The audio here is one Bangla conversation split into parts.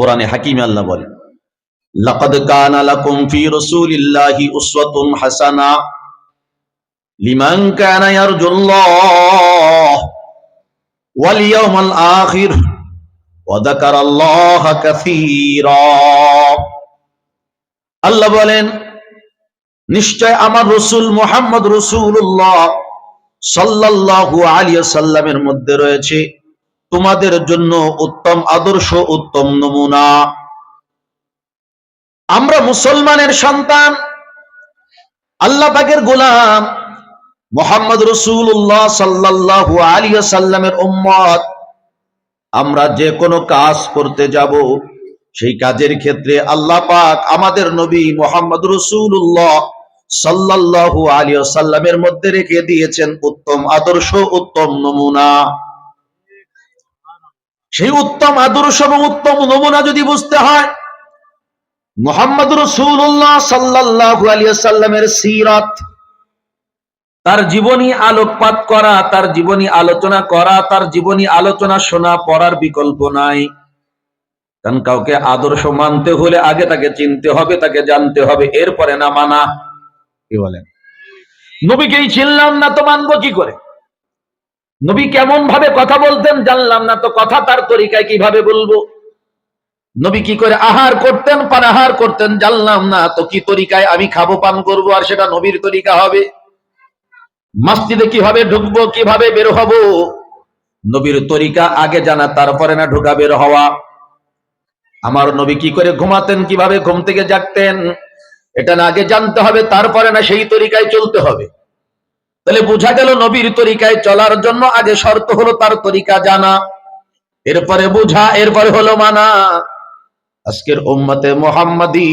কোরআনে হাকিমে আল্লাহ বলেন, লাকাদ কানা লাকুম ফি রাসূলিল্লাহি উসওয়াতুন হাসানা লিমান কানা ইয়ারজুল্লাহ ওয়াল ইয়াউমাল আখির ওয়া যাকারাল্লাহা কাসীরা। আল্লাহ বলেন, নিশ্চয় আমার রাসূল মুহাম্মদ রাসূলুল্লাহ সাল্লাল্লাহু আলাইহি ওয়াসাল্লামের মধ্যে রয়েছে তোমাদের জন্য উত্তম আদর্শ, উত্তম নমুনা। আমরা মুসলমানের সন্তান, আল্লাহ পাকের গোলাম, মুহাম্মদ রাসূলুল্লাহ সাল্লাল্লাহু আলাইহি ওয়াসাল্লামের উম্মত। আমরা যে কোনো কাজ করতে যাব, সেই কাজের ক্ষেত্রে আল্লাহ পাক আমাদের নবী মুহাম্মদ রাসূলুল্লাহ সাল্লাল্লাহু আলাইহি ওয়াসাল্লামের মধ্যে রেখে দিয়েছেন উত্তম আদর্শ, উত্তম নমুনা। সেই উত্তম আদর্শ এবং উত্তম নমুনা যদি বুঝতে হয়, মুহাম্মদ রাসূলুল্লাহ সাল্লাল্লাহু আলাইহি ওয়াসাল্লামের সিরাত, তার জীবনী আলোকপাত করা, তার জীবনী আলোচনা করা, তার জীবনী আলোচনা শোনা, পড়ার বিকল্প নাই। কারণ কাউকে আদর্শ মানতে হলে আগে তাকে চিনতে হবে, তাকে জানতে হবে, এরপরে না মানা। কি বলেন? নবীকেই চিনলাম না তো মানবো কি করে? নবী কেমন ভাবে কথা বলতেন জানলাম না তো কথা তার তরিকায় কিভাবে বলবো? নবী কি করে আহার করতেন, পানাহার করতেন জানলাম না তো কি তরিকায় আমি খাবো, পান করবো, আর সেটা নবীর তরিকা হবে? মসজিদে কিভাবে ঢুকবো, কিভাবে বের হব, নবীর তরিকা আগে জানা, তারপরে না ঢোকা বের হওয়া। আমার নবী কি করে ঘুমাতেন, কিভাবে ঘুম থেকে জাগতেন, এটা না আগে জানতে হবে, তারপরে না সেই তরিকায় চলতে হবে। তাহলে বোঝা গেল নবীর তরিকায় চলার জন্য আগে শর্ত হলো তার তরিকা জানা, এরপরে বোঝা, এরপরে হলো মানা। আজকের উম্মতে মুহাম্মাদি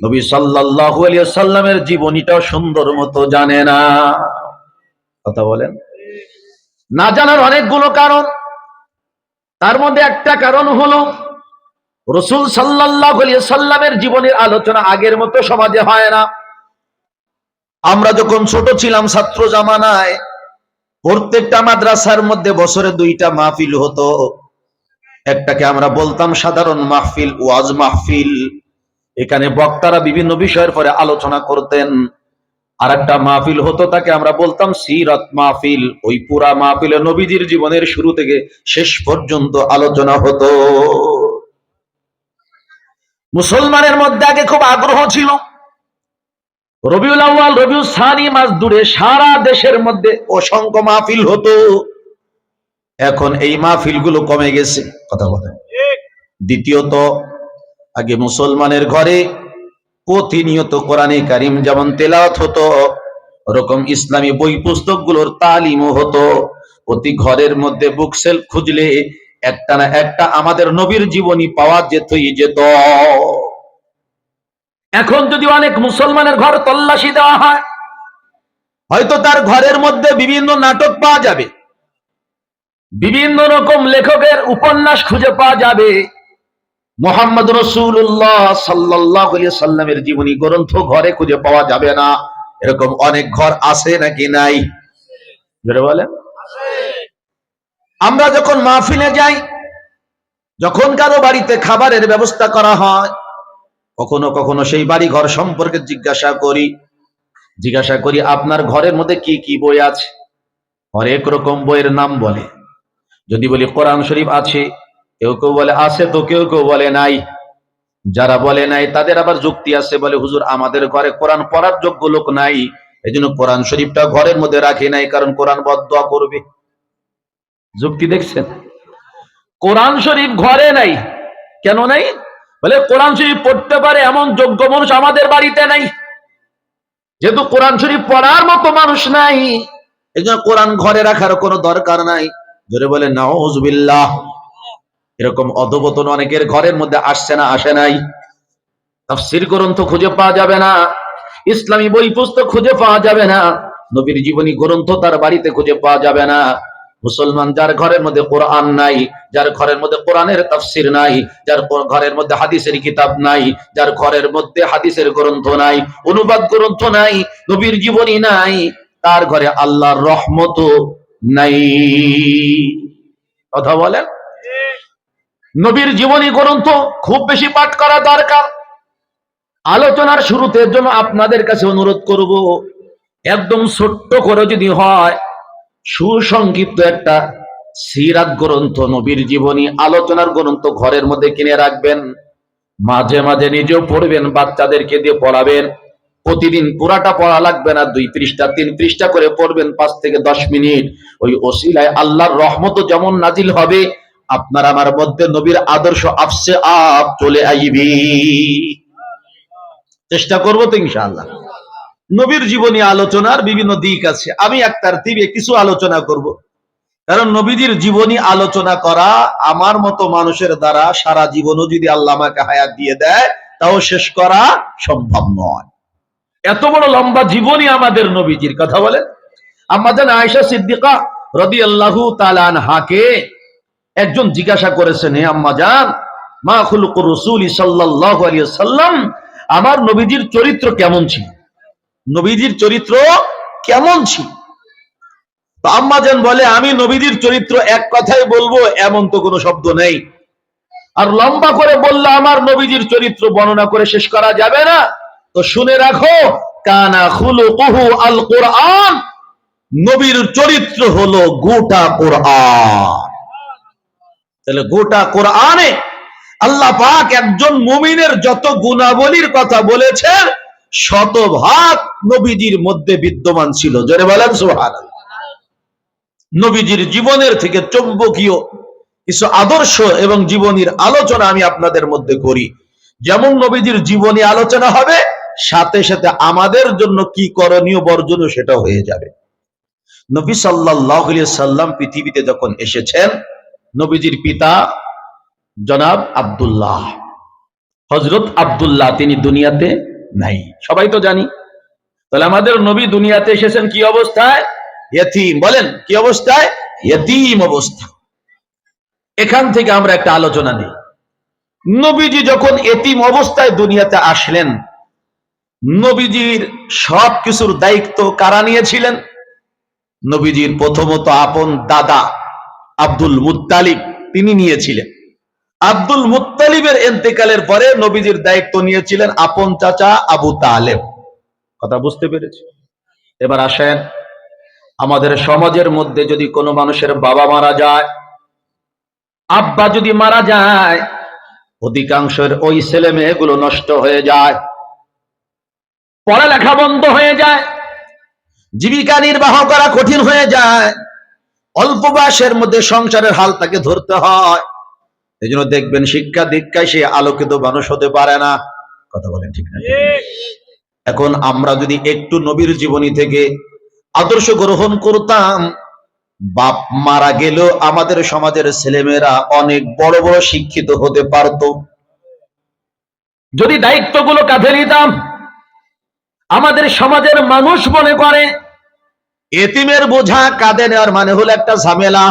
নবী সাল্লাল্লাহু আলাইহি ওয়াসাল্লামের জীবনীটাও সুন্দর মতো জানে না। কথা বলেন? না জানার অনেকগুলো কারণ, তার মধ্যে একটা কারণ হলো রাসূল সাল্লাল্লাহু আলাইহি ওয়াসাল্লামের জীবনের আলোচনা আগের মতো সমাজে হয় না। আমরা যখন ছোট ছিলাম, ছাত্র জামানায় প্রত্যেকটা মাদ্রাসার মধ্যে বছরে 2টা মাহফিল হতো। একটাকে আমরা বলতাম সাধারণ মাহফিল, ওয়াজ মাহফিল, এখানে বক্তারা বিভিন্ন বিষয়ের পরে আলোচনা করতেন। আর একটা মাহফিল হতো, তাকে আমরা বলতাম সিরাত মাহফিল। ওই পুরা মাহফিলে নবীজির জীবনের শুরু থেকে শেষ পর্যন্ত আলোচনা হতো। মুসলমানের মধ্যে আগে খুব আগ্রহ ছিল। রবিউল আউয়াল, রবিউল সানি মাস দূরে সারা দেশের মধ্যে অসংখ্য মাহফিল হতো। এখন এই মাহফিলগুলো কমে গেছে। কথা বলেন? দ্বিতীয়ত, আগে মুসলমানের ঘরে প্রতিনিয়ত কোরআনে কারিম যেমন তেলাওয়াত হতো, ওরকম ইসলামী বই পুস্তকগুলোর তালিমও হতো। প্রতি ঘরের মধ্যে বুক সেলফ খুঁজলে একটা না একটা আমাদের নবীর জীবনী পাওয়া যেতই যেত। এখন যদি অনেক মুসলমানের ঘর তল্লাশি দেওয়া হয়, হয়তো তার ঘরের মধ্যে বিভিন্ন নাটক পাওয়া যাবে, বিভিন্ন রকম লেখকের উপন্যাস খুঁজে পাওয়া যাবে। মুহাম্মদ রাসূলুল্লাহ সাল্লাল্লাহু আলাইহি সাল্লামের জীবনী গ্রন্থ ঘরে খুঁজে পাওয়া যাবে না। এরকম অনেক ঘর আছে নাকি নাই? জোরে বলেন। আমরা যখন মাহফিলে যাই, যখন কারো বাড়িতে খাবারের ব্যবস্থা করা হয়, কখনো কখনো সেই বাড়ি ঘর সম্পর্কে জিজ্ঞাসা করি আপনার ঘরের মধ্যে কি কি বই আছে? হরেক রকম বইয়ের নাম বলে। যদি বলি কোরআন শরীফ আছে, কেউ কেউ বলে আছে, তো কেউ কেউ বলে নাই। যারা বলে নাই তাদের আবার যুক্তি আছে, বলে হুজুর আমাদের ঘরে কোরআন পড়ার যোগ্য লোক নাই, এই জন্য কোরআন শরীফটা ঘরের মধ্যে রাখি নাই, কারণ কোরআন বদদোয়া করবে। যুক্তি দেখছেন? কোরআন শরীফ ঘরে নাই, কেন নাই? বলে কোরআন শরীফ পড়তে পারে এমন যোগ্য মানুষ আমাদের বাড়িতে নাই। যেহেতু কোরআন শরীফ পড়ার মতো মানুষ নাই, এই জন্য কোরআন ঘরে রাখার কোনো দরকার নাই। জোরে বলে নাউযুবিল্লাহ। এরকম অধপতন অনেকের ঘরের মধ্যে আসছে না, আসে নাই? তাফসীর গ্রন্থ খুঁজে পাওয়া যাবে না, ইসলামী বই পুস্তক খুঁজে পাওয়া যাবে না, নবীর জীবনী গ্রন্থ তার বাড়িতে খুঁজে পাওয়া যাবে না। মুসলমান যার ঘরের মধ্যে কোরআন নাই, যার ঘরের মধ্যে কোরআনের তাফসীর নাই, যার ঘরের মধ্যে হাদিসের কিতাব নাই, যার ঘরের মধ্যে হাদিসের গ্রন্থ নাই, অনুবাদ গ্রন্থ নাই, নবীর জীবনী নাই, তার ঘরে আল্লাহর রহমত নাই। কথা বলেন? নবীর জীবনী গ্রন্থ খুব বেশি পাঠ করা দরকার। আলোচনার শুরুতে জন্য আপনাদের কাছে অনুরোধ করব, একদম ছোট্ট করে যদি হয়, সুসংক্ষিপ্ত একটা সিরাত গ্রন্থ, নবীর জীবনী আলোচনার গ্রন্থ ঘরের মধ্যে কিনে রাখবেন। মাঝে মাঝে নিজেও পড়বেন, বাচ্চাদেরকে দিয়ে পড়াবেন। প্রতিদিন পুরাটা পড়া লাগবে না, 2 পৃষ্ঠা 3 পৃষ্ঠা করে পড়বেন 5 থেকে 10 মিনিট। ওই ওসিলায় আল্লাহর রহমত যেমন নাজিল হবে, আপনার আমার মধ্যে নবীর আদর্শ আপসে আপ চলে আইবি। চেষ্টা করবো তো ইনশাআল্লাহ। নবীর জীবনী আলোচনার বিভিন্ন দিক আছে, আমি এক তারতিবে কিছু আলোচনা করব। কারণ নবীজির জীবনী আলোচনা করা আমার মতো মানুষের দ্বারা সারা জীবনও যদি আল্লাহ আমাকে হায়াত দিয়ে দেয়, তাও শেষ করা সম্ভব নয়। এত বড় লম্বা জীবনী আমাদের নবীজির, কথা বলেন। আম্মাজান আয়েশা সিদ্দিকা রাদিয়াল্লাহু তাআলা আনহাকে একজন জিজ্ঞাসা করেছেন, হে আম্মাজান, মা খুলুকুর রাসূলি সাল্লাল্লাহু আলাইহি ওয়াসাল্লাম, আমার নবীজির চরিত্র কেমন ছিল? নবীজির চরিত্র কেমন ছিল? তো আম্মাজান বলে, আমি নবীজির চরিত্র এক কথাই বলবো এমন তো কোনো শব্দ নেই, আর লম্বা করে বললে আমার নবীজির চরিত্র বর্ণনা করে শেষ করা যাবে না। তো শুনে রাখো, কানা খুলুকুহু আল কুরআন, নবীর চরিত্র হলো গোটা কোরআন। তাহলে গোটা কোরআনে আল্লাহ পাক একজন মুমিনের যত গুণাবলীর কথা বলেছেন, শতভাগ নবীজির মধ্যে বিদ্যমান ছিল। জোরে বলেন সুবহানাল্লাহ। নবীজির জীবনের থেকে চৌম্বকীয় কিছু আদর্শ এবং জীবনীর আলোচনা আমি আপনাদের মধ্যে করি। যেমন নবীজির জীবনী আলোচনা হবে, সাথে সাথে আমাদের জন্য কি করণীয় বর্জনীয় সেটা হয়ে যাবে। নবী সাল্লাল্লাহু আলাইহি সাল্লাম পৃথিবীতে যখন এসেছেন, নবীজির পিতা জনাব আব্দুল্লাহ, হযরত আব্দুল্লাহ, তিনি দুনিয়াতে নাই, সবাই তো জানি। তাহলে আমাদের নবী দুনিয়াতে এসেছেন কি অবস্থায়? ইয়তীম। বলেন কি অবস্থায়? ইয়তীম অবস্থা। এখান থেকে আমরা একটা আলোচনা নিই। নবীজি যখন ইয়তীম অবস্থায় দুনিয়াতে আসলেন, নবীজির সবকিছুর দায়িত্ব কারা নিয়েছিলেন? নবীজির প্রথমত আপন দাদা আব্দুল মুত্তালিব, তিনি নিয়েছিলেন। আব্দুল মুত্তালিবের ইন্তেকালের পরে নবীজির দায়িত্ব নিয়েছিলেন আপন চাচা আবু তালেব। কথা বুঝতে পেরেছি? এবার আসেন, আমাদের সমাজের মধ্যে যদি কোনো মানুষের বাবা মারা যায়, আব্বা যদি মারা যায়, অধিকাংশের ওই ছেলে মেয়েগুলো নষ্ট হয়ে যায়, পড়ালেখা বন্ধ হয়ে যায়, জীবিকা নির্বাহ করা কঠিন হয়ে যায়, অল্প বয়সের মধ্যে সংসারের হাল তাকে ধরতে হয়। এই জন্য দেখবেন শিক্ষা দীক্ষায় সে আলোকিত মানুষ হতে পারে না। কথা বলেন ঠিক না? এখন আমরা যদি একটু নবীর জীবনী থেকে আদর্শ গ্রহণ করতাম, বাপ মারা গেলেও আমাদের সমাজের ছেলেমেয়েরা অনেক বড় বড় শিক্ষিত হতে পারত। যদি দায়িত্বগুলো কাঁধে নিতাম। আমাদের সমাজের মানুষ মনে করে এতিমের বোঝা কাঁধে নেওয়ার মানে হলো একটা ঝামেলা,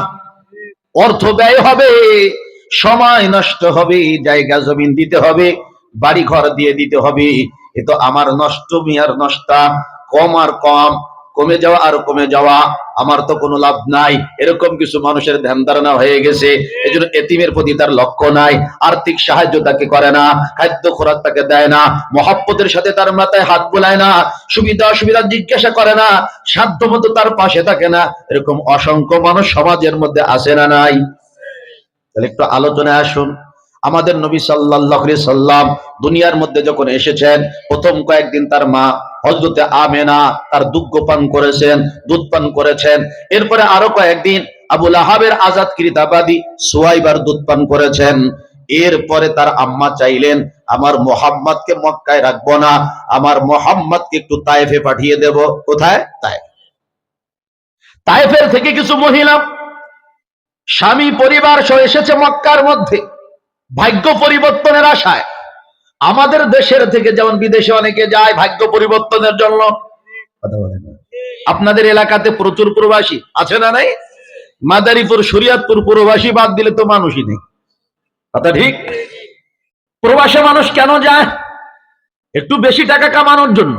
অর্থ ব্যয় হবে, সময় নষ্ট হবে, জায়গা জমিন দিতে হবে, বাড়ি ঘর দিয়ে দিতে হবে। এ তো আমার নষ্ট মিয়ার নষ্টা, কম আর কম, কমে যাওয়া আর কমে যাওয়া, আমার তো কোনো লাভ নাই, এরকম কিছু মানুষের ধ্যান ধারণা হয়ে গেছে। এই জন্য এতিমের প্রতি তার লক্ষ্য নাই, আর্থিক সাহায্য তাকে করে না, খাদ্য খোরাক তাকে দেয় না, মহব্বতের সাথে তার মাথায় হাত বোলায় না, সুবিধা অসুবিধা জিজ্ঞাসা করে না, সাধ্য মতো তার পাশে থাকে না। এরকম অসংখ্য মানুষ সমাজের মধ্যে আছে না নাই? তাহলে একটু আলোচনায় আসুন। আমাদের নবী সাল্লাল্লাহু আলাইহি সাল্লাম দুনিয়ার মধ্যে যখন এসেছেন, প্রথম কয়েকদিন তার মা হযরতে আমেনা তার দুগ্ধ পান করেছেন, দুধ পান করেছেন। এরপরে আরো কয়েকদিন আবু লাহাবের আজাদকৃত বাদী সুহাইবার দুধ পান করেছেন। এরপরে তার আম্মা চাইলেন, আমার মুহাম্মদকে মক্কায় রাখবো না, আমার মুহাম্মদকে একটু তায়েফে পাঠিয়ে দেব। কোথায়? তায়েফ। তায়েফের থেকে কিছু মহিলা স্বামী পরিবার সহ এসেছে মক্কার মধ্যে ভাগ্য পরিবর্তনের আশায়। আমাদের দেশের থেকে যেমন বিদেশে অনেকে যায় ভাগ্য পরিবর্তনের জন্য। কথা বলেন, আপনাদের এলাকাতে প্রচুর প্রবাসী আছে না নাই? মাদারীপুর শরীয়তপুর প্রবাসী বাদ দিলে তো মানুষই নেই। কথা ঠিক? প্রবাসে মানুষ কেন যায়? একটু বেশি টাকা কামানোর জন্য,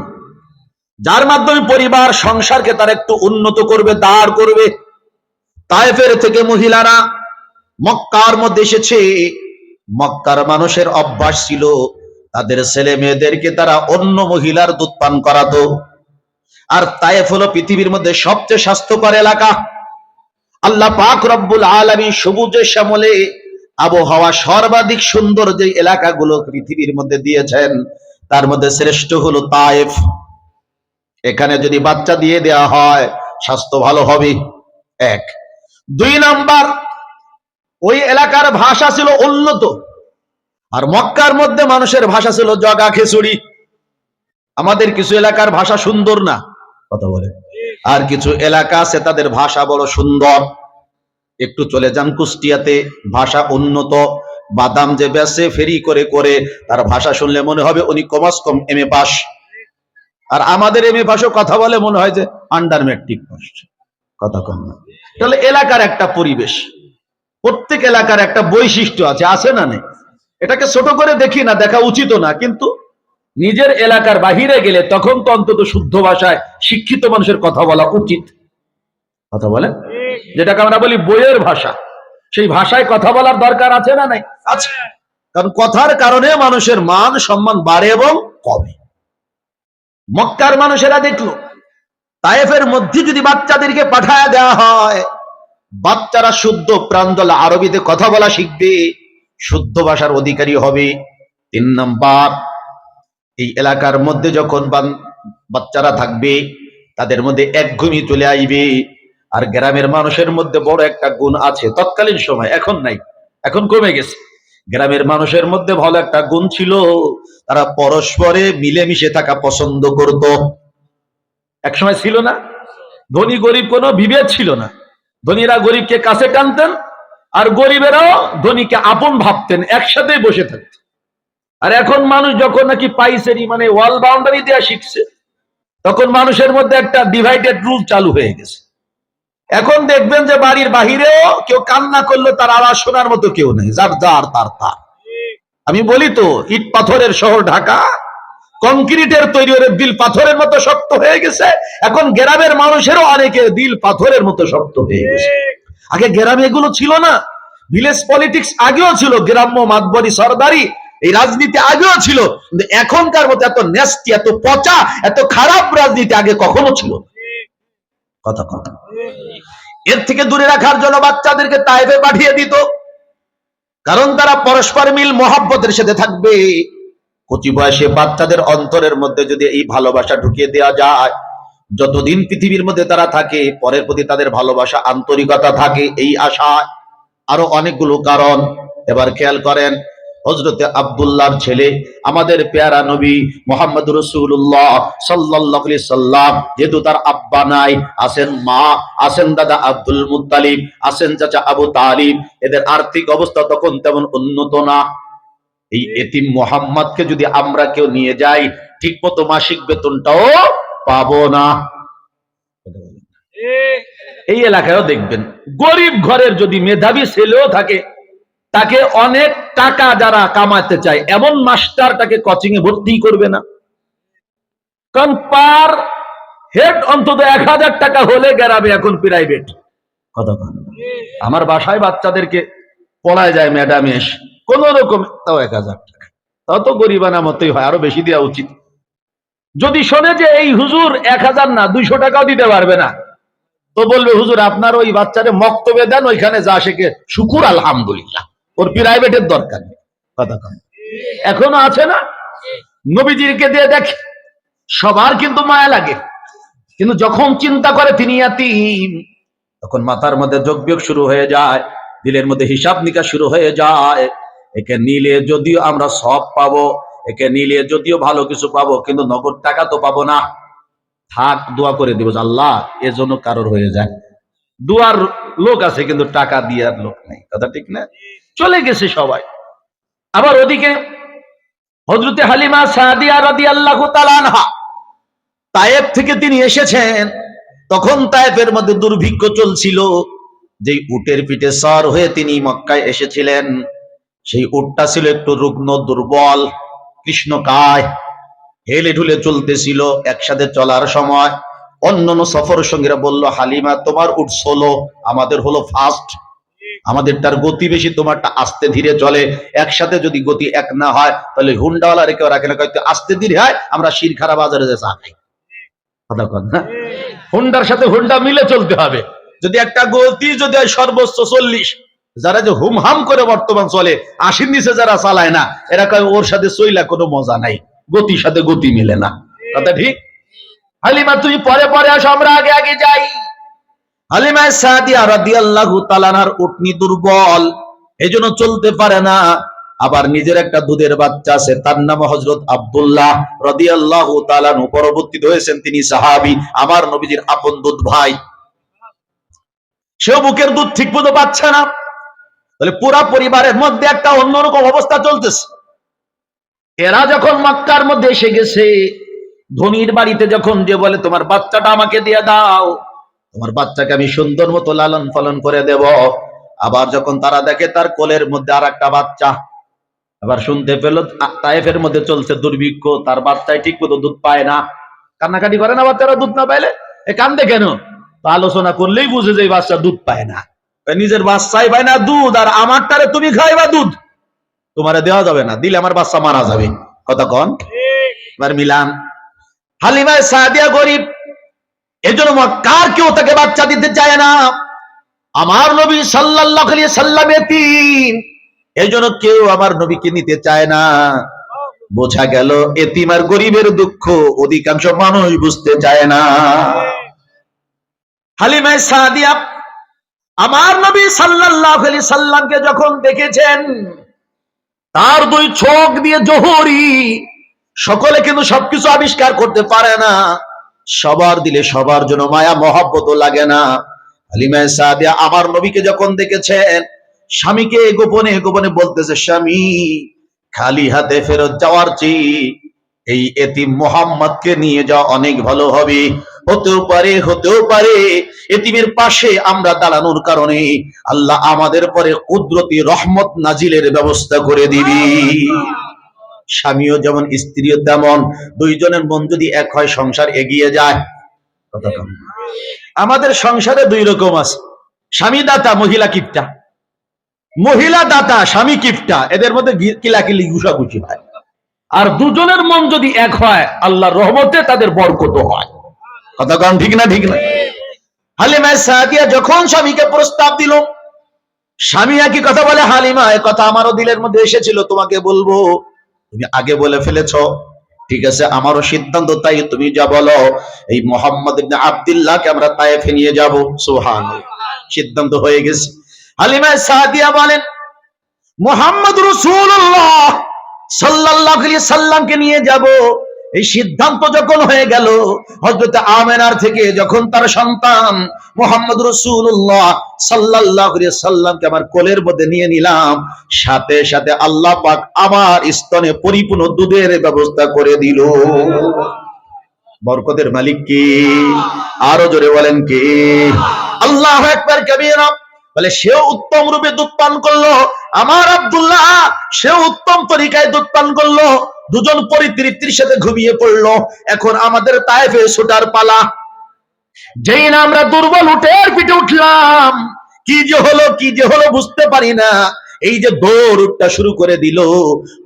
যার মাধ্যমে পরিবার সংসারকে তার একটু উন্নত করবে, দাঁড় করবে। তায়েফের থেকে মহিলারা মক্কার মধ্যে এসেছে, মক্কার মানুষের অভ্যাস ছিল তাদের ছেলে মেয়েদেরকে তারা অন্য মহিলার দুধ পান করাতো। আর তায়েফ হলো পৃথিবীর মধ্যে সবচেয়ে স্বাস্থ্যকর এলাকা। আল্লাহ পাক রব্বুল আলামিন সবুজে শ্যামলে আবহাওয়া সর্বাধিক সুন্দর যে এলাকাগুলো পৃথিবীর মধ্যে দিয়েছেন তার মধ্যে শ্রেষ্ঠ হলো তায়েফ। এখানে যদি বাচ্চা দিয়ে দেওয়া হয় স্বাস্থ্য ভালো হবে। এক। দুই নাম্বার, ওই এলাকার ভাষা ছিল উন্নত। আর মক্কার মধ্যে মানুষের ভাষা ছিল জগা খিচুড়ি। আমাদের কিছু এলাকার ভাষা সুন্দর না, কথা বলে, আর কিছু এলাকা আছে তাদের ভাষা বড় সুন্দর। একটু চলে যান কুষ্টিয়াতে, ভাষা উন্নত। বাদাম যে বেচে ফেরি করে করে, তার ভাষা শুনলে মনে হবে উনি কমাস কম এমএ পাস। আর আমাদের এমএ পাসও কথা বলে মনে হয় যে আন্ডার ম্যাট্রিক পাস, কথা কম না। তাহলে এলাকার একটা পরিবেশ, প্রত্যেক এলাকার একটা বৈশিষ্ট্য আছে, আছে না নেই? এটাকে ছোট করে দেখি না, দেখা উচিত না, কিন্তু নিজের এলাকার বাহিরে গেলে তখন তো অন্তত শুদ্ধ ভাষায় শিক্ষিত মানুষের কথা বলা উচিত, কথা বলে, যেটাকে আমরা বলি বইয়ের ভাষা। সেই ভাষায় কথা বলার দরকার আছে না নাই? আছে। কারণ কথার কারণে মানুষের মান সম্মান বাড়ে এবং কমে। মক্কার মানুষেরা দেখলো তায়েফের মধ্যে যদি বাচ্চাদেরকে পাঠায় দেওয়া হয়, বাচ্চারা শুদ্ধ প্রাঞ্জল আরবিতে কথা বলা শিখবে, শুদ্ধ ভাষার অধিকারী হবে। তিন নাম্বার, এই এলাকার মধ্যে যখন বাচ্চারা থাকবে তাদের মধ্যে একঘুমি চলে আসবে। আর গ্রামের মানুষের মধ্যে বড় একটা গুণ আছে, তৎকালীন সময়, এখন নাই, এখন কমে গেছে। গ্রামের মানুষের মধ্যে ভালো একটা গুণ ছিল, তারা পরস্পরে মিলেমিশে থাকা পছন্দ করত। এক সময় ছিল না, ধনী গরিব কোনো বিভেদ ছিল না। ধনীরা গরিবকে কাছে টানতেন, আর গরিবেরাও ধনীকে আপন ভাবতেন, একসাথে বসে থাকতেন। আর এখন মানুষ যখন নাকি পাইসেরি মানে ওয়াল বাউন্ডারি দেওয়া শিখছে, তখন মানুষের মধ্যে একটা ডিভাইডেড রুল চালু হয়ে গেছে। এখন দেখবেন যে বাড়ির বাহিরেও কেউ কান্না করলো তার আওয়াজ শোনার মতো কেউ নেই, যার যার তার তার। আমি বলি তো, ইট পাথরের শহর ঢাকা, কংক্রিটের তৈরি হয়ে দিল পাথরের মতো শক্ত হয়ে গেছে। এখন গ্রামের মানুষেরও অনেকের দিল পাথরের মতো শক্ত হয়ে গেছে। আগে গ্রামে এগুলো ছিল না। ভিলেজ পলিটিক্স আগেও ছিল, গ্রাম্য মাতবরি সরদারি এই রাজনীতি আগেও ছিল, কিন্তু এখনকার মতো এত নেস্টি, এত পচা, এত খারাপ রাজনীতি আগে কখনো ছিল না, কথা কথা। এর থেকে দূরে রাখার জন্য বাচ্চাদেরকে তায়েফে পাঠিয়ে দিত, কারণ তারা পরস্পর মিল মহাব্বতের সাথে থাকবে। কচি বয়সে বাচ্চাদের অন্তরের মধ্যে যদি এই ভালোবাসা ঢুকিয়ে দেওয়া যায়, যতদিন পৃথিবীর মধ্যে তারা থাকে পরের প্রতি তাদের ভালোবাসা আন্তরিকতা থাকে, এই আশা। আরো অনেকগুলো কারণ। এবার খেয়াল করেন, হযরতে আব্দুল্লাহর ছেলে আমাদের পেয়ারা নবী মুহাম্মদ রাসূলুল্লাহ সাল্লাল্লাহু আলাইহি সাল্লাম, যেহেতু তার আব্বা নাই, আছেন মা, আছেন দাদা আব্দুল মুত্তালিব, আছেন চাচা আবু তালিব, এদের আর্থিক অবস্থা তখন তেমন উন্নত না। এই এতিম মুহাম্মদকে যদি আমরা কেউ নিয়ে যাই, ঠিক মতো মাসিক বেতনটাও পাবো না। এই এলাকায়ও দেখবেন গরিব ঘরের যদি মেধাবী ছেলেও থাকে, তাকে অনেক টাকা যারা কামাতে চায় এমন মাস্টার তাকে কোচিং এ ভর্তি করবে না, কারণ পার হেড অন্তত 1000 টাকা হলে গ্রামে এখন প্রাইভেট, কথা বলেন। আমার বাসায় বাচ্চাদেরকে পড়ায় যায় ম্যাডাম এস কোন রকম, তাও 1000 টাকা, তাও তো গরিবানা মতোই হয়, আরো বেশি দেওয়া উচিত। যদি শোনে যে এই হুজুর 1000 না 200 টাকাও দিতে পারবে না, তো বলবে হুজুর আপনার ওই বাচ্চারে মক্তবে দেন, ওইখানে যা শেখে শুকুর আলহামদুলিল্লাহ, ওর প্রাইভেটের দরকার নেই, কথা কম। এখনো আছে না? নবীজিকে দিয়ে দেখ, সবার কিন্তু মায়া লাগে, কিন্তু যখন চিন্তা করে তিনি ইয়াতীম, তখন মাথার মধ্যে যোগ বিয়োগ শুরু হয়ে যায়, দিলের মধ্যে হিসাব নিকাশ শুরু হয়ে যায়। একে নিলে যদিও আমরা সব পাবো, একে নিলে যদিও ভালো কিছু পাবো, কিন্তু নগদ টাকা তো পাবো না। থাক, দোয়া করে দিব আল্লাহ এজন্য কারোর হয়ে যায়। দুয়ার লোক আছে কিন্তু টাকা দিয়ার লোক নেই, কথা ঠিক না? চলে গেছে সবাই। আবার ওদিকে হযরতে হালিমা সাদিয়া রাদিয়াল্লাহু তাআলা আনহা, তায়েফ থেকে তিনি এসেছেন, তখন তায়েফের মধ্যে দুর্ভিক্ষ চলছিল। যেই উটের পিঠে সওয়ার হয়ে তিনি মক্কায় এসেছিলেন, সেই উটটা ছিল একটু রুগ্ন দুর্বল, কৃষ্ণকায়, হেলে ঢুলে চলতেছিল। একসাথে চলার সময় অন্যান্য সফর সঙ্গীরা বলল, হালিমা তোমার উট সোলো, আমাদের হলো ফাস্ট, আমাদেরটার গতি বেশি, তোমারটা আস্তে ধীরে চলে। একসাথে যদি গতি এক না হয় তাহলে হুন্ডাওয়ালা রেখে রাখে না, হয়তো আস্তে ধীরে হয়, আমরা শিরখারা বাজারে যে চা খাই। কথা কন না, হুন্ডার সাথে হুন্ডা মিলে চলতে হবে। যদি একটা গতি যদি হয় সর্বোচ্চ 40, যারা যে হুমহাম করে বর্তমান চলে 80 নিচে যারা চালায় না, এরা কয় ওর সাথে চইলা কোনো মজা নাই, গতির সাথে গতি মিলে না। কথা ঠিক? হালিমা তুমি পরে পরে আসো, আমরা আগে আগে যাই। হালিমা সাদিয়া রাদিয়াল্লাহু তাআলা আনহার উটনি দুর্বল, এজন্য চলতে পারে না। আবার নিজের একটা দুধের বাচ্চা আছে, তার নাম হযরত আব্দুল্লাহ রাদিয়াল্লাহু তাআলা আনহু, পরবর্তীতে হয়েছেন তিনি সাহাবী, আমার নবীজির আপন দুধ ভাই। সেও বুকের দুধ ঠিক মতো পাচ্ছে না। তাহলে পুরা পরিবারের মধ্যে একটা অন্যরকম অবস্থা চলতেছে। এরা যখন মক্কার মধ্যে এসে গেছে, ধনীর বাড়িতে যখন যে বলে তোমার বাচ্চাটা আমাকে দিয়ে দাও, তোমার বাচ্চাকে আমি সুন্দর মতো লালন পালন করে দেব। আবার যখন তারা দেখে তার কোলের মধ্যে আর একটা বাচ্চা, আবার শুনতে পেল তায়েফের মধ্যে চলছে দুর্ভিক্ষ, তার বাচ্চায় ঠিক মতো দুধ পায় না, কান্নাকাটি করে না বাচ্চারা দুধ না পাইলে, এ কান্দে কেন? তো আলোচনা করলেই বুঝে যে বাচ্চা দুধ পায় না, নিজের বাচ্চাই পায় না দুধ, আর আমারটারে তুমি খাইবা দুধ, তোমারে দেওয়া যাবে না, দিলে আমার বাচ্চা মারা যাবে। কথা কন? এবার মিলান। হালিমা সাদিয়া গরিব, এজন্য মক্কার কেউ তাকে বাচ্চা দিতে চায় না। আমার নবী সাল্লাল্লাহু আলাইহি সাল্লাম এতিম, এজন্য কেউ আমার নবীকে নিতে চায় না। বোঝা গেল এতিম আর গরিবের দুঃখ অধিকাংশ মানুষ বুঝতে চায় না। হালিমা সাদিয়া আমার নবী সাল্লাল্লাহু আলাইহি সাল্লামকে যখন দেখেছেন, তার দুই চোখ দিয়ে জোহরি, সকলে কিন্তু সবকিছু আবিষ্কার করতে পারে না, সবার দিলে সবার জন্য মায়া মহব্বত লাগে না। হালিমা সাদিয়া আমার নবীকে যখন দেখেছেন, স্বামীকে গোপনে গোপনে বলতেছে, স্বামী খালি হাতে ফেরত যাওয়ার চেয়ে এই এতিম মুহাম্মদকে নিয়ে যাওয়া অনেক ভালো হবে। হতেও পারে এতিমের পাশে আমরা দাঁড়ানোর কারণে আল্লাহ আমাদের পরে কুদরতি রহমত নাজিলের ব্যবস্থা করে দিবি। স্বামীও যেমন স্ত্রীও তেমন, দুইজনের মন যদি এক হয় সংসার এগিয়ে যায়। আমাদের সংসারে দুই রকম আছে, স্বামী দাতা মহিলা কিপটা, মহিলা দাতা স্বামী কিপটা, এদের মধ্যে কিলাকিলি ঘুষাঘুষি হয়। আর দুজনের মন যদি এক হয় আল্লাহর রহমতে তাদের বরকত হয়। কথা কন ঠিক না? ঠিক না? হালিমা সাদিয়া যখন স্বামীকে প্রস্তাব দিল, স্বামী একই কথা বলে, হালিমা এ কথা আমারও দিলের মধ্যে এসেছিল, তোমাকে বলবো, তুমি আগে বলে ফেলেছ, ঠিক আছে আমারও সিদ্ধান্ত তাই, তুমি যা বলো, এই মুহাম্মদ ইবনে আব্দুল্লাহকে আমরা তায়েফে নিয়ে যাব। সুবহানাল্লাহ, সিদ্ধান্ত হয়ে গেছে। হালিমা সাদিয়া বলেন, মুহাম্মদ রাসূলুল্লাহ সাল্লাল্লাহু আলাইহি সাল্লামকে নিয়ে যাব। এই সিদ্ধান্ত যখন হয়ে গেল, হযরত আমেনার থেকে যখন তার সন্তান মুহাম্মদ রাসূলুল্লাহ সাল্লাল্লাহু আলাইহি সাল্লামকে আমার কোলের মধ্যে নিয়ে নিলাম, সাথে সাথে আল্লাহ পাক আমার স্তনে পরিপূর্ণ দুধের ব্যবস্থা করে দিল। বরকতের মালিক কে? আরো জোরে বলেন কে? আল্লাহু আকবার কবীরা। বলে সেও উত্তম রূপে দুধ পান করলো, আমার আব্দুল্লাহ সেও উত্তম তরিকায় দুধ পান করলো, দুজন পরিতৃপ্তির সাথে ঘুমিয়ে পড়লো। এখন আমাদের তায়েফে ছোটার পালা। যেই না আমরা দুর্বল উটের পিঠে উঠলাম, কি যে হলো বুঝতে পারি না। এই যে দৌড়টা শুরু করে দিল,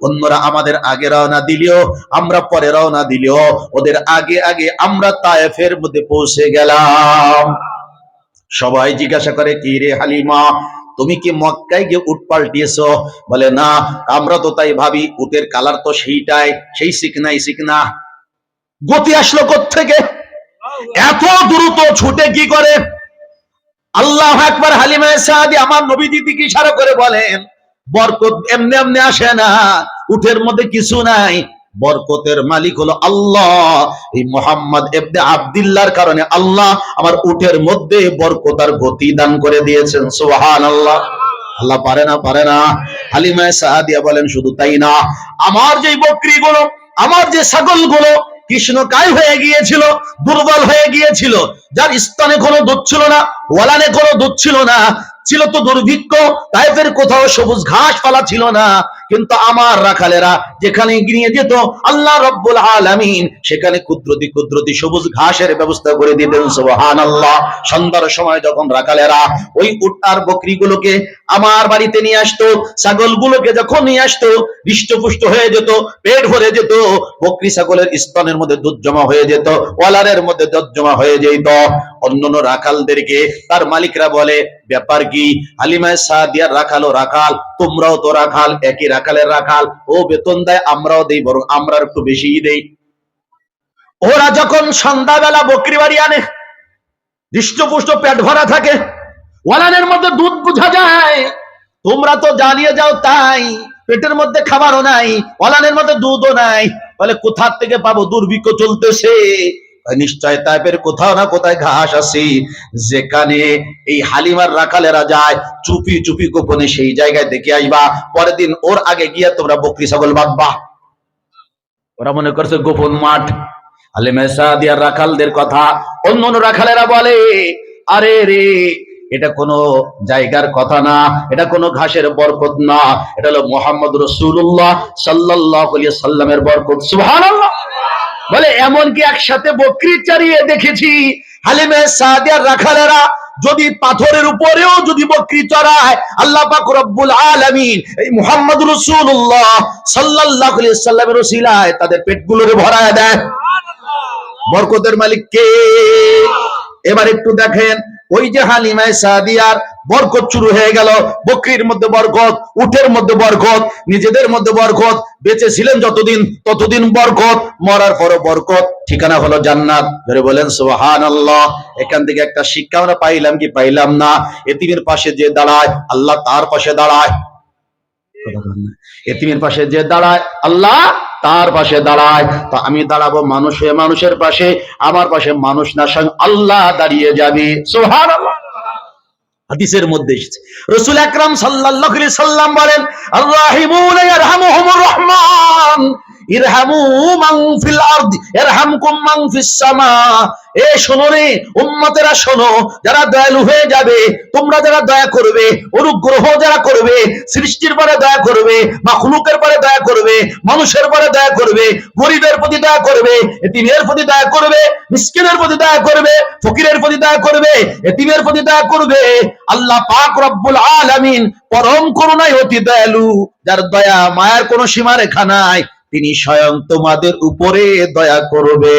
অন্যরা আমাদের আগে রওনা দিলেও, আমরা পরে রওনা দিলেও, ওদের আগে আগে আমরা তায়েফের মধ্যে পৌঁছে গেলাম। সবাই জিজ্ঞাসা করে, কি রে হালিমা, তুমি কি মক্কায় গিয়ে উট পাল্টিয়েছ? বলে না, আমরা তো তাই ভাবি, উটের কালার তো সেইটাই, সেই শিখনা। গতি আসলো কোত্থেকে? এত দ্রুত ছুটে কি করে? আল্লাহু আকবার। হালিমা সাদিয়া আমার নবীজি দিকে ইশারা করে বলেন, বরকত এমনি এমনি আসে না, উটের মধ্যে কিছু নাই, বরকতের মালিক হলো আল্লাহ। এই মুহাম্মদ ইবনে আব্দুল্লাহর কারণে আল্লাহ আমার উটের মধ্যে বরকত আর গতি দান করে দিয়েছেন। সুবহানাল্লাহ। আল্লাহ পারে না? হালিমা সাদিয়া বলেন, শুধু তাই না, আমার যে বকরিগুলো, আমার যে ছাগলগুলো কৃষ্ণকায় হয়ে গিয়েছিল, দুর্বল হয়ে গিয়েছিল, যার স্তনে কোনো দুধ ছিল না, ওলানে কোনো দুধ ছিল না, ছিল তো দুর্ভিক্ষ, তায়েফের কোথাও সবুজ ঘাস পালা ছিল না, কিন্তু আমার রাখালেরা যেখানে নিয়ে যেত আল্লাহ রাব্বুল আলামিন সেখানে কুদরতি কুদরতি সবুজ ঘাসের ব্যবস্থা করে দিতেন। সুবহানাল্লাহ। সন্ধ্যার সময় যখন রাখালেরা ওই উট আর বকরিগুলোকে আমার বাড়িতে নিয়ে আসতো, ছাগলগুলোকে যখন নিয়ে আসতো, হৃষ্টপুষ্ট হয়ে যেত, পেট ভরে যেত, বকরি ছাগলের স্তনের মধ্যে দুধ জমা হয়ে যেত, ওয়ালারের মধ্যে দুধ জমা হয়ে যেত। অন্যান্য রাখালদেরকে তার মালিকরা বলে, ব্যাপার কি? হালিমা সাদিয়ার রাখাল ও রাখাল, তোমরাও তো রাখাল, একই রাখালের রাখাল, ও বেতন দেয় আমরাও দেই, বরং আমরা একটু বেশি দেই। ওরা যখন সন্ধ্যাবেলা বকরি বাড়ি আনে, হৃষ্টপুষ্ট পেট ভরা থাকে, ওয়ালানের মধ্যে দুধ বোঝা যায়, তোমরা তো জ্বালিয়ে যাও তাই, পেটের মধ্যে খাবারও নাই, ওয়ালানের মধ্যে দুধও নাই, বলে কোথা থেকে পাবো? দুর্ভিক্ষ চলতেছে, নিশ্চয় তাইপের কোথাও না কোথায় ঘাস আছে, যেখানে এই হালিমার রাখালেরা যায় চুপি চুপি গোপনে সেই জায়গায় দেখে আসবা, পরের দিন ওর আগে গিয়া তোমরা বকরি ছাগল বাঁধবা। ওরা মনে করছে গোপন মাঠ। হালিমা সাদিয়ার রাখালদের কথা অন্য রাখালেরা বলে, আরে রে, এটা কোনো জায়গার কথা না, এটা কোনো ঘাসের বরকত না, এটা হলো মুহাম্মদ রাসূলুল্লাহ সাল্লাল্লাহু আলাইহি সাল্লামের বরকত। সুবহানাল্লাহ। বলে এমনকি একসাথে বকরি চড়িয়ে দেখেছি, হালিমা সাদিয়ার রাখালেরা যদি পাথরের উপরেও যদি বকরি চড়ায়, আল্লাহ পাক রব্বুল আলামিন এই মুহাম্মদ রাসূলুল্লাহ সাল্লাল্লাহু আলাইহি সাল্লামের ওসিলায় তাদের পেটগুলোরে ভরায় দেয়। বরকতের মালিক কে? এবার একটু দেখেন, ওই যে হালিমা সাদিয়ার বরকত শুরু হয়ে গেল, বকরির মধ্যে বরকত, উটের মধ্যে বরকত, নিজেদের মধ্যে বরকত, বেঁচে ছিলেন যতদিন ততদিন বরকত, মরার পরও বরকত, ঠিকানা হলো জান্নাত। ধরে বলেন সুবহানাল্লাহ। এখান থেকে একটা শিক্ষা আমরা পাইলাম কি পাইলাম না? এতিমের পাশে যে দাঁড়ায় আল্লাহ তার পাশে দাঁড়ায়। এতিমের পাশে যে দাঁড়ায় আল্লাহ তার পাশে দাঁড়ায়। তো আমি দাঁড়াবো মানুষ হয়ে মানুষের পাশে, আমার পাশে মানুষ না, স্বয়ং আল্লাহ দাঁড়িয়ে যাবে। সুবহানাল্লাহ। হাদিসের মধ্যে এসেছে, রাসূল আকরাম সাল্লাল্লাহু আলাইহি সাল্লাম বলেন, আর রাহিমুনা ইয়ারহামুহুমুর রহমান ইরহামু মান ফিল আরদি ইয়ারহামকুম মান ফিস সামা। এ শোনো রে উম্মতেরা, শোনো, যারা দয়ালু হয়ে যাবে, তোমরা যারা দয়া করবে, অনুগ্রহ যারা করবে, সৃষ্টির পরে দয়া করবে, মাখলুকের পরে দয়া করবে, মানুষের পরে দয়া করবে, গরিবের প্রতি দয়া করবে, এতিমের প্রতি দয়া করবে, মিসকিনের প্রতি দয়া করবে, ফকিরের প্রতি দয়া করবে, এতিমের প্রতি দয়া করবে, আল্লাহ পাক রব্বুল আলামিন পরম করুণায় অতি দয়ালু, যার দয়া মায়ার কোনো সীমারেখা নাই, তিনি স্বয়ং তোমাদের উপরে দয়া করবে।